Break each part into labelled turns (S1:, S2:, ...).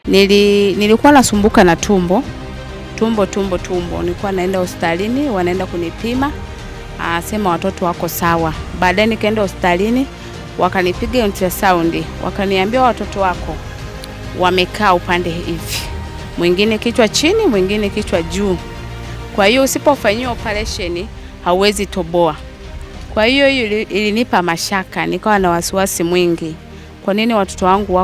S1: Nilikuwa nasumbuka na tumbo. Nilikuwa naenda hospitalini, wanaenda kunipima. Sema watoto wako sawa. Baadaye nikaenda hospitalini, wakanipiga ultrasound. Wakaniambia watoto wako wamekaa upande hivi. Mwingine kichwa chini, mwingine kichwa juu. Kwa hiyo usipofanyia operation hauwezi toboa. Kwa hiyo ilinipa mashaka, nikawa na wasiwasi mwingi. Kwa nini watoto wangu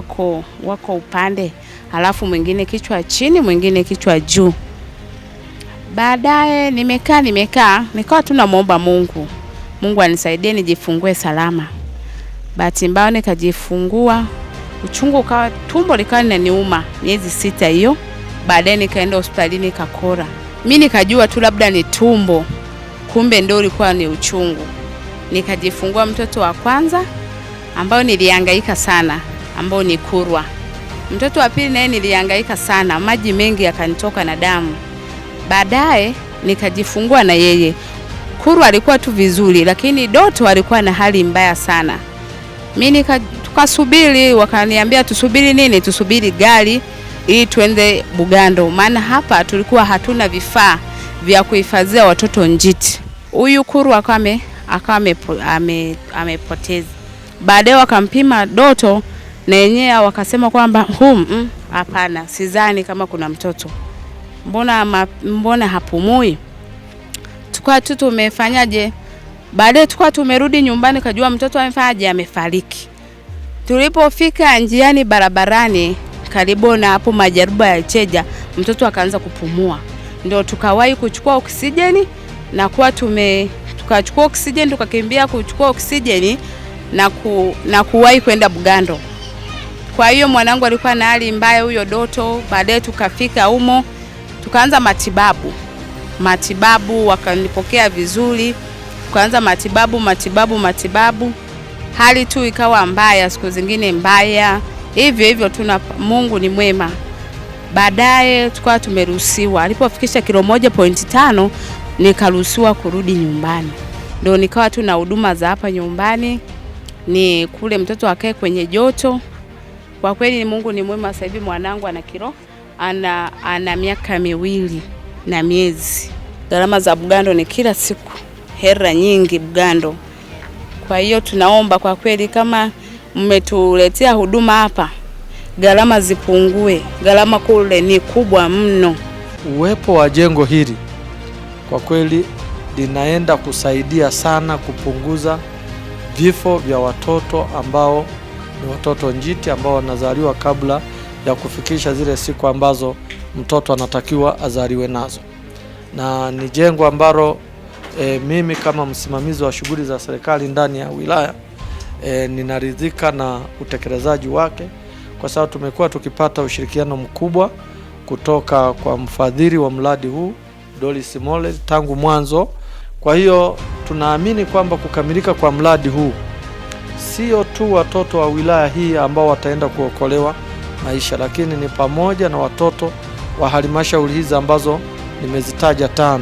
S1: wako upande, halafu mwingine kichwa chini, mwingine kichwa juu? Baadaye nikawa tunamuomba Mungu anisaidie nijifungue salama. Bahati mbaya nikajifungua, uchungu ukawa, tumbo likawa linaniuma miezi 6 hiyo. Baadaye nikaenda hospitalini Kakora. Mimi nikajua tu labda ni tumbo, kumbe ndio ilikuwa ni uchungu. Nikajifungua mtoto wa kwanza ambao nilihangaika sana, ambao ni Kurwa. Mtoto wa pili naye nilihangaika sana, maji mengi yakanitoka na damu. Baadaye nikajifungua na yeye. Kurwa alikuwa tu vizuri, lakini Doto alikuwa na hali mbaya sana. Mimi tukasubiri, wakaniambia tusubiri nini? Tusubiri gari ili tuende Bugando, maana hapa tulikuwa hatuna vifaa vya kuhifadhia watoto njiti. Huyu Kurwa akawa amepoteza. Baadaye wakampima Doto na yenyewe wakasema kwamba hapana, sidhani kama kuna mtoto. Mbona hapumui? Tukao tu tumefanyaje? Baadaye tukao tumerudi nyumbani, kajua mtoto amefariki. Tulipofika njiani barabarani karibu na hapo Majaribu ya Cheja, mtoto akaanza kupumua. Ndio tukawahi kuchukua oksijeni na tukachukua oksijeni, tukakimbia kuchukua oksijeni na kuwahi kwenda Bugando. Kwa hiyo mwanangu alikuwa na hali mbaya huyo Doto. Baadaye tukafika humo, tukaanza matibabu, wakanipokea vizuri. Tukaanza matibabu. Hali tu ikawa mbaya, siku zingine mbaya. Hivyo Mungu ni mwema. Baadaye tukawa tumeruhusiwa. Alipofikisha kilo 1.5 nikaruhusiwa kurudi nyumbani. Ndio nikawa tu na huduma za hapa nyumbani. Ni kule mtoto akae kwenye joto. Kwa kweli Mungu ni mwema. Sasa hivi mwanangu ana miaka 2 na miezi. Gharama za Bugando ni kila siku hera nyingi Bugando. Kwa hiyo tunaomba kwa kweli, kama mmetuletea huduma hapa, gharama zipungue. Gharama kule ni kubwa mno.
S2: Uwepo wa jengo hili kwa kweli linaenda kusaidia sana kupunguza vifo vya watoto ambao ni watoto njiti, ambao wanazaliwa kabla ya kufikisha zile siku ambazo mtoto anatakiwa azaliwe nazo. Na ni jengo ambalo mimi kama msimamizi wa shughuli za serikali ndani ya wilaya ninaridhika na utekelezaji wake, kwa sababu tumekuwa tukipata ushirikiano mkubwa kutoka kwa mfadhili wa mradi huu Doris Mollel tangu mwanzo. Kwa hiyo tunaamini kwamba kukamilika kwa mradi huu sio tu watoto wa wilaya hii ambao wataenda kuokolewa maisha, lakini ni pamoja na watoto wa halmashauri hizi ambazo nimezitaja 5.